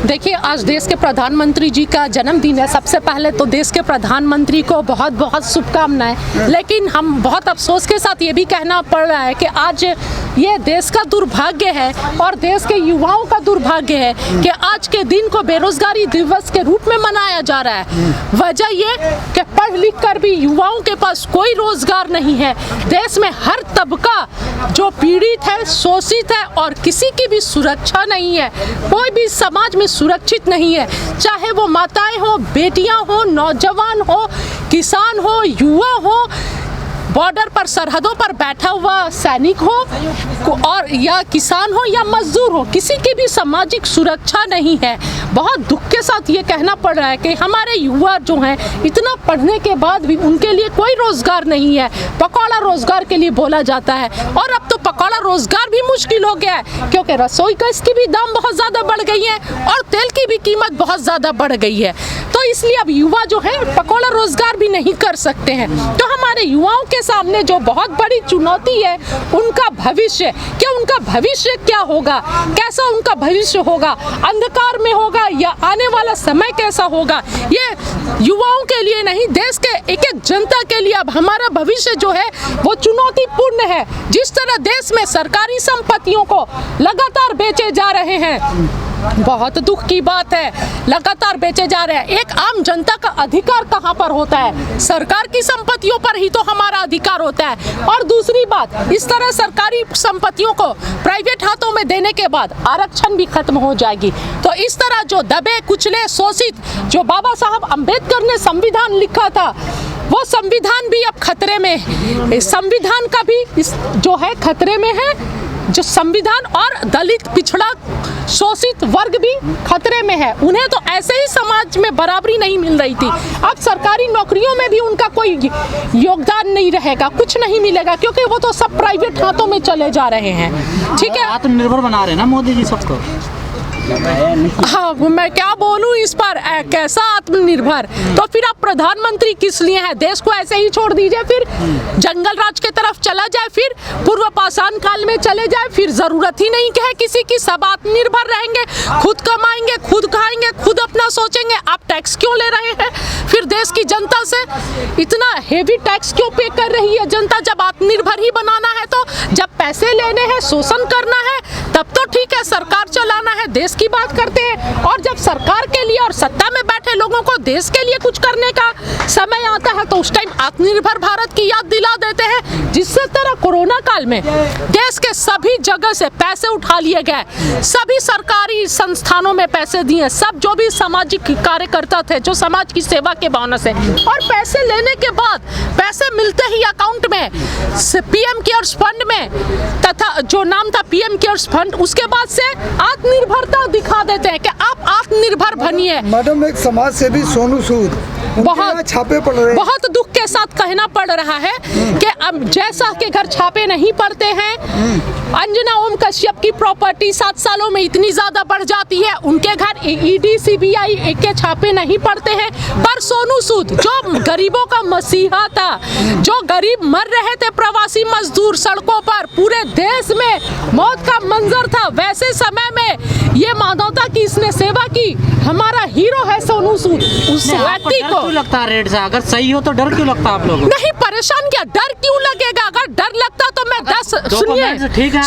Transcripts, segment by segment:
देखिए, आज देश के प्रधानमंत्री जी का जन्मदिन है। सबसे पहले तो देश के प्रधानमंत्री को बहुत बहुत शुभकामनाएं। लेकिन हम बहुत अफसोस के साथ ये भी कहना पड़ रहा है कि आज ये देश का दुर्भाग्य है और देश के युवाओं का दुर्भाग्य है कि आज के दिन को बेरोजगारी दिवस के रूप में मनाया जा रहा है। वजह ये कि पढ़ लिख कर भी युवाओं के पास कोई रोजगार नहीं है। देश में हर तबका जो पीड़ित है, शोषित है और किसी की भी सुरक्षा नहीं है। कोई भी समाज में सुरक्षित नहीं है, चाहे वो माताएं हो, बेटियां हो, नौजवान हो, किसान हो, युवा हो, बॉर्डर पर सरहदों पर बैठा हुआ सैनिक हो और या किसान हो या मजदूर हो, किसी की भी सामाजिक सुरक्षा नहीं है। बहुत दुख के साथ ये कहना पड़ रहा है कि हमारे युवा जो हैं इतना पढ़ने के बाद भी उनके लिए कोई रोजगार नहीं है। पकौड़ा रोजगार के लिए बोला जाता है और अब तो पकौड़ा रोजगार भी मुश्किल हो गया है, क्योंकि रसोई गैस की भी दाम बहुत ज़्यादा बढ़ गई है और तेल की भी कीमत बहुत ज़्यादा बढ़ गई है। तो इसलिए अब युवा जो है पकौड़ा रोजगार भी नहीं कर सकते हैं। तो हमारे युवाओं के सामने जो बहुत बड़ी चुनौती है उनका भविष्य, क्या उनका भविष्य क्या होगा, कैसा उनका भविष्य होगा, अंधकार में होगा या आने वाला समय कैसा होगा, ये युवाओं के लिए नहीं, देश के एक एक जनता के लिए अब हमारा भविष्य जो है वो चुनौतीपूर्ण है। जिस तरह देश में सरकारी संपत्तियों को लगातार बेचे जा रहे हैं, बहुत दुख की बात है, लगातार बेचे जा रहे हैं। एक आम जनता का अधिकार कहाँ पर होता है? सरकार की संपत्तियों पर ही तो हमारा अधिकार होता है। और दूसरी बात, इस तरह सरकारी संपत्तियों को प्राइवेट हाथों में देने के बाद आरक्षण भी खत्म हो जाएगी। तो इस तरह जो दबे कुचले शोषित, जो बाबा साहब अम्बेडकर ने संविधान लिखा था, वो संविधान भी अब खतरे में है। संविधान का भी जो है खतरे में है, जो संविधान और दलित, पिछड़ा, शोषित वर्ग भी खतरे में है। उन्हें तो ऐसे ही समाज में बराबरी नहीं मिल रही थी, अब सरकारी नौकरियों में भी उनका कोई योगदान नहीं रहेगा, कुछ नहीं मिलेगा, क्योंकि वो तो सब प्राइवेट हाथों में चले जा रहे हैं। ठीक है, आत्मनिर्भर बना रहे हैं ना मोदी जी सबको। हाँ, मैं क्या बोलूं इस पर, कैसा आत्मनिर्भर? तो फिर आप प्रधानमंत्री किस लिए हैं? देश को ऐसे ही छोड़ दीजिए, फिर जंगल राज के तरफ चला जाए, फिर पूर्व पाषाण काल में चले जाए, फिर जरूरत ही नहीं है किसी की, सब आत्मनिर्भर रहेंगे, खुद कमाएंगे, खुद खाएंगे, खुद अपना सोचेंगे। आप टैक्स क्यों ले रहे हैं? फिर देश की जनता से इतना हेवी टैक्स क्यों पे कर रही है जनता? जब आत्मनिर्भर ही बनाना है, तो जब पैसे लेने हैं, शोषण करना है, तब तो ठीक है, सरकार चलाना है, देश की बात करते हैं। और जब सरकार के लिए और सत्ता में बैठे लोगों को देश के लिए कुछ करने का समय आता है, तो उस टाइम आत्मनिर्भर भारत की याद दिला देते हैं। जिस तरह कोरोना काल में देश के सभी जगह से पैसे उठा लिए गए, सभी सरकारी संस्थानों में पैसे दिए, सब जो भी सामाजिक कार्यकर्ता थे, जो समाज की सेवा के भावना से, और पैसे लेने के बाद पैसे मिलते ही अकाउंट में पीएम केयर्स फंड में, तथा जो नाम था पीएम केयर्स फंड, उसके बाद से आत्मनिर्भरता दिखा देते हैं कि आप आत्मनिर्भर बनिए। मैडम, एक समाज सेवी सोनू सूद बहुत छापे पड़ रहे हैं। बहुत दुख के साथ कहना पड़ रहा है कि अब जयशाह के घर छापे नहीं पड़ते हैं। अंजना ओम कश्यप की प्रॉपर्टी 7 सालों में इतनी ज्यादा बढ़ जाती है, उनके घर ईडी सीबीआई के छापे नहीं पड़ते हैं। पर सोनू सूद जो गरीबों का मसीहा था, जो गरीब मर रहे थे, प्रवासी मजदूर सड़कों पर, पूरे देश में मौत का मंजर था, वैसे समय में ये मानवता की इसने सेवा की। हमारा हीरो है सोनू सूद। उस व्यक्ति को क्यों लगता है रेट से? अगर सही हो तो डर क्यों लगता है आप लोगों को? नहीं, परेशान क्या, डर क्यों लगेगा? अगर डर लगता तो मैं 10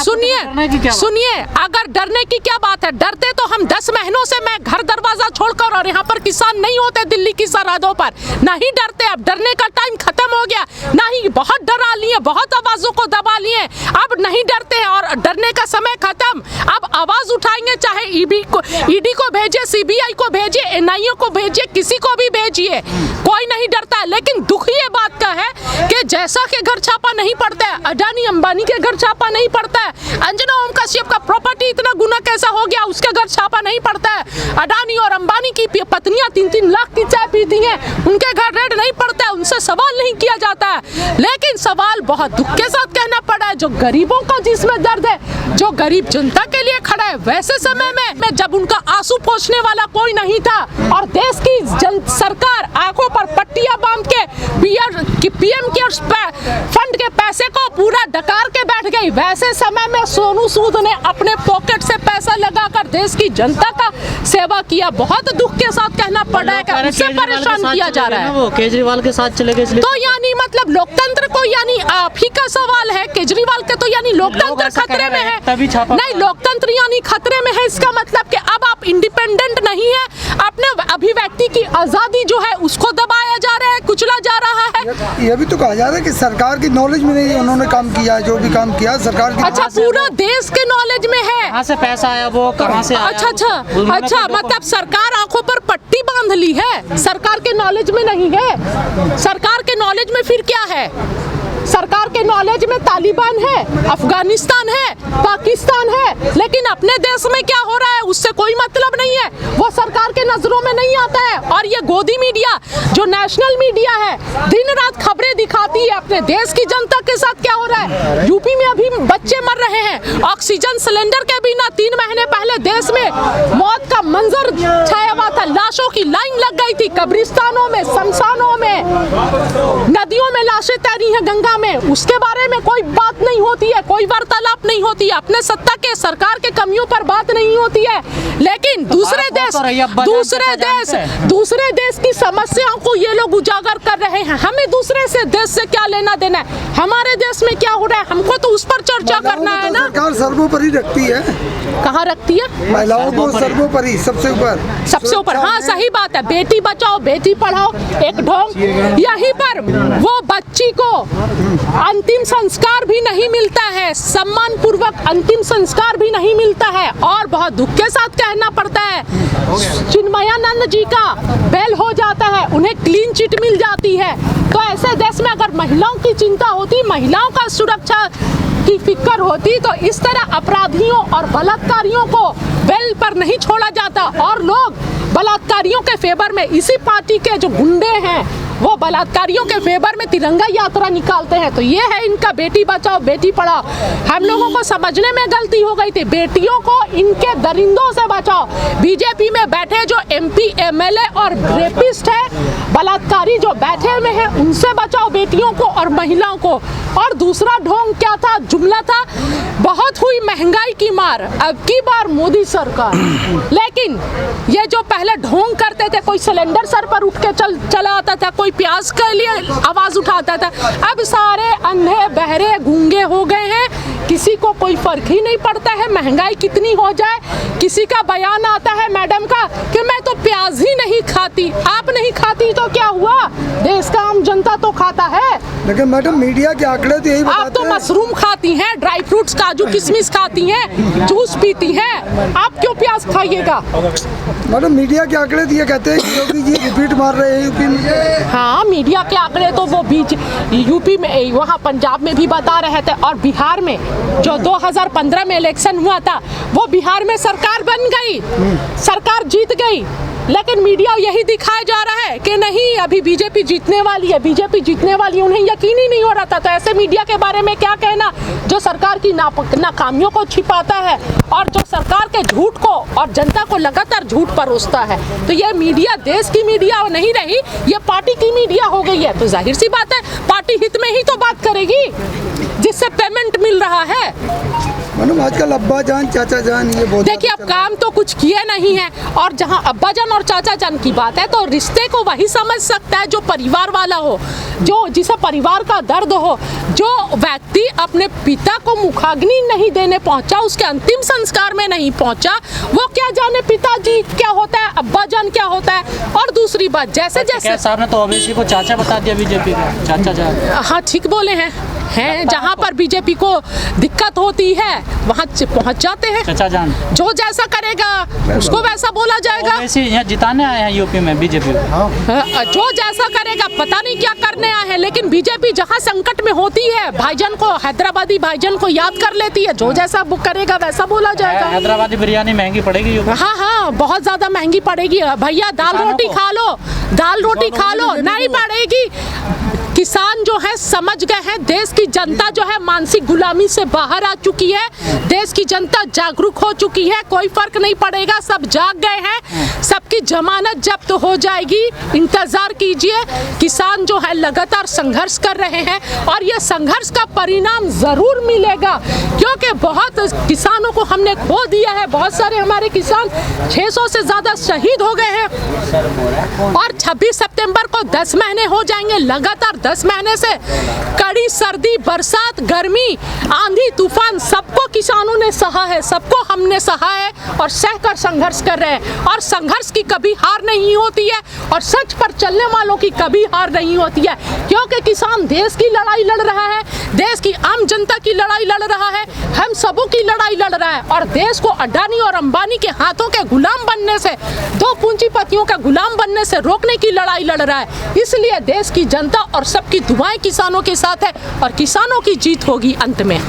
सुनिए, अगर डरने की क्या बात है? डरते तो हम 10 महीनों से मैं घर दरवाजा छोड़कर, और यहाँ पर किसान नहीं होते दिल्ली की सरहदों पर, नहीं डरते। अब डरने का टाइम खत्म हो गया, नहीं, बहुत डरा लिए, बहुत आवाजों को दबा लिए, अब नहीं डरते हैं और डरने का समय खत्म। अब आवाज उठाएंगे, चाहे ईडी को भेजे, सीबीआई को भेजे, एनआईए को भेजिए, किसी को भी भेजिए, कोई नहीं डरता है। लेकिन दुख ये बात का है कि जैसा के घर छापा नहीं पड़ता है, अडानी अंबानी के घर छापा नहीं पड़ता है, अंजना ओम कश्यप का प्रॉपर्टी इतना गुना कैसा हो गया, उसके घर छापा नहीं पड़ता है, अडानी और अंबानी की पत्नियां 3-3 लाख की चाय पीती हैं, उनके घर रेड नहीं पड़ता है, उनसे सवाल नहीं किया जाता है। लेकिन सवाल बहुत दुख के साथ कहना पड़ा है, जो गरीबों का जिसमें दर्द है, जो गरीब जनता के लिए खड़ा है, वैसे समय में जब उनका आंसू पोंछने वाला कोई नहीं था और देश की सरकार आंखों पर पट्टियां बांध के पीएम केयर्स फंड के पैसे को पूरा डकार के बैठ गई, वैसे समय में सोनू सूद ने अपने पॉकेट से पैसा लगाकर देश की जनता का सेवा किया। बहुत दुख के साथ कहना पड़ रहा है कि उससे परेशान किया जा रहा है। वो केजरीवाल के साथ चले गए इसलिए तो यानी मतलब लोकतंत्र को यानी आप ही का सवाल है, केजरीवाल के तो यानी लोकतंत्र ऐसा खतरे कह में रहे हैं, है। तभी छापा नहीं, लोकतंत्र यानी खतरे में है, इसका मतलब कि अब आप इंडिपेंडेंट नहीं है, अपने अभिव्यक्ति की आजादी जो है उसको दबाया जा रहा है, कुचला जा रहा है। ये भी तो कहा जा रहा है कि सरकार की नॉलेज में नहीं उन्होंने काम किया है, जो भी काम किया सरकार की। अच्छा, पूरा देश के नॉलेज में है। कहाँ से पैसा आया, वो कहाँ से आया? अच्छा, मतलब सरकार आंखों पर पट्टी बांध ली है, सरकार के नॉलेज में नहीं है। सरकार के नॉलेज में फिर क्या है? सरकार के नॉलेज में तालिबान है, अफगानिस्तान है, पाकिस्तान है, लेकिन अपने देश में क्या हो रहा है उससे कोई मतलब नहीं है, वो सरकार के नजरों में नहीं आता है। और ये गोदी मीडिया जो नेशनल मीडिया है दिन रात खबरें दिखाती है अपने देश की जनता के साथ क्या हो रहा है। यूपी में अभी बच्चे मर रहे हैं ऑक्सीजन सिलेंडर के बिना। 3 महीने पहले देश में मौत का मंजर छाया हुआ था, लाशों की लाइन लग गई थी कब्रिस्तानों में, शमशानों में, नदियों में लाशें तैरी हैं गंगा में, उसके बारे में कोई बात नहीं होती है, कोई वार्तालाप नहीं होती है, अपने सत्ता के सरकार के कमियों पर बात नहीं होती है। लेकिन दूसरे देश की समस्याओं को ये लोग उजागर कर रहे हैं। हमें दूसरे से देश से क्या लेना देना है, हमारे देश में क्या हो रहा है हमको तो उस पर चर्चा करना है ना। सरकार सर्वोपरि रखती है। कहाँ रखती है? महिलाओं को सर्वोपरि, सबसे ऊपर। हाँ, सही बात है, बेटी बचाओ बेटी पढ़ाओ एक ढोंग। यहीं पर वो बच्ची को अंतिम संस्कार भी नहीं मिलता है, सम्मान पूर्वक अंतिम संस्कार भी नहीं मिलता है। और बहुत दुख के साथ कहना पड़ता है, चिन्मयानंद जी का बेल हो जाता है, उन्हें क्लीन चिट मिल जाती है। तो ऐसे देश में अगर महिलाओं की चिंता होती, महिलाओं का सुरक्षा की फिक्र होती, तो इस तरह अपराधियों और बलात्कारियों को बेल पर नहीं छोड़ा जाता। और लोग बलात्कारियों के फेवर में, इसी पार्टी के जो गुंडे हैं वो बलात्कारियों के फेवर में तिरंगा यात्रा निकालते हैं। तो ये है इनका बेटी बचाओ बेटी पढ़ाओ। हम लोगों को समझने में गलती हो गई थी, बेटियों को इनके दरिंदों से बचाओ। बीजेपी में बैठे जो MP MLA और रेपिस्ट है, बलात्कारी जो बैठे में है, उनसे बचाओ बेटियों को और महिलाओं को। और दूसरा ढोंग क्या था, जुमला था, बहुत हुई महंगाई की मार, अब की बार मोदी सरकार। लेकिन ये जो पहले ढोंग करते थे, कोई सिलेंडर सर पर उठ के चला आता था, कोई प्याज के लिए आवाज उठाता था, अब सारे अंधे बहरे गूंगे हो गए हैं, किसी को कोई फर्क ही नहीं पड़ता है महंगाई कितनी हो जाए। किसी का बयान आता है मैडम का कि मैं तो प्याज ही नहीं खाती। आप नहीं खाती तो क्या हुआ, देश का आम जनता तो खाता है। लेकिन मैडम मीडिया के आंकड़े तो यही बताते आप तो मशरूम खाती हैं, ड्राई फ्रूट्स, काजू किशमिश खाती हैं, जूस पीती हैं, आप क्यों प्याज खाइएगा? मैडम मीडिया के आंकड़े तो ये कहते हैं कि योगी जी रिपीट मार रहे हैं यूपी में। हाँ, मीडिया के आंकड़े तो वो बीच यूपी में, वहाँ पंजाब में भी बता रहे थे, और बिहार में जो 2015 में इलेक्शन हुआ था, वो बिहार में सरकार बन गई, सरकार जीत गई। लेकिन मीडिया यही दिखाया जा रहा है कि नहीं, अभी बीजेपी जीतने वाली है, बीजेपी जीतने वाली है, उन्हें यकीन ही नहीं हो रहा था। तो ऐसे मीडिया के बारे में क्या कहना जो सरकार की नाकामियों को छिपाता है और जो सरकार के झूठ को और जनता को लगातार झूठ परोसता है। तो ये मीडिया देश की मीडिया नहीं रही, ये पार्टी की मीडिया हो गई है। तो जाहिर सी बात है पार्टी हित में ही तो बात करेगी, जिससे पेमेंट मिल रहा है। मैडम आजकल अब्बा जान चाचा जान ये बहुत, देखिए अब काम तो कुछ किए नहीं है, और जहां अब्बा जान और चाचा जान की बात है तो रिश्ते को वही समझ सकता है जो परिवार वाला हो, जो जिसे परिवार का दर्द हो। जो व्यक्ति अपने पिता को मुखाग्नि नहीं देने पहुंचा, उसके अंतिम संस्कार में नहीं पहुंचा, वो क्या जाने पिताजी क्या होता है, अब्बा जान क्या होता है। और दूसरी बात, जैसे जैसे साहब ने तो ओवैसी को चाचा बता दिया, बीजेपी का चाचा जान। हाँ ठीक बोले हैं जहाँ पर बीजेपी को दिक्कत होती है वहाँ पहुँच जाते हैं चाचा जान। जो जैसा करेगा उसको वैसा बोला जाएगा। ओवैसी यहाँ जिताने आए हैं यूपी में बीजेपी। जो जैसा करेगा, पता नहीं क्या करने आए हैं, लेकिन बीजेपी जहाँ संकट में होती है भाईजान को, हैदराबादी भाईजान को याद कर लेती है, जो जैसा बुक करेगा वैसा बोला जाएगा। हैदराबादी बिरयानी महंगी पड़ेगी यूपी। हाँ, बहुत ज्यादा महंगी पड़ेगी भैया, दाल रोटी खा लो, दाल रोटी खा लो, नहीं पड़ेगी। किसान जो है समझ गए हैं, देश की जनता जो है मानसिक गुलामी से बाहर आ चुकी है, देश की जनता जागरूक हो चुकी है, कोई फर्क नहीं पड़ेगा, सब जाग गए हैं, सबकी जमानत जब्त हो जाएगी, इंतजार कीजिए। किसान जो है लगातार संघर्ष कर रहे हैं और ये संघर्ष का परिणाम जरूर मिलेगा, क्योंकि बहुत किसानों को हमने खो दिया है, बहुत सारे हमारे किसान 600 से ज्यादा शहीद हो गए हैं और 26 सितंबर को 10 महीने हो जाएंगे। लगातार 10 महीने से कड़ी सर्दी, बरसात, गर्मी, आंधी, तूफान सबको किसानों ने सहा है, सबको हमने सहा है और सहकर संघर्ष कर रहे हैं और संघर्ष की कभी हार नहीं होती है और सच पर चलने वालों की कभी हार नहीं होती है, क्योंकि किसान देश की लड़ाई लड़ रहा है, देश की आम जनता की लड़ाई लड़ रहा है, हम सबों की लड़ाई लड़ रहा है और देश को अडानी और अंबानी के हाथों के गुलाम बनने से, दो पूंजीपतियों का गुलाम बनने से रोकने की लड़ाई लड़ रहा है। इसलिए देश की जनता और सबकी दुआएं किसानों के साथ है और किसानों की जीत होगी अंत में।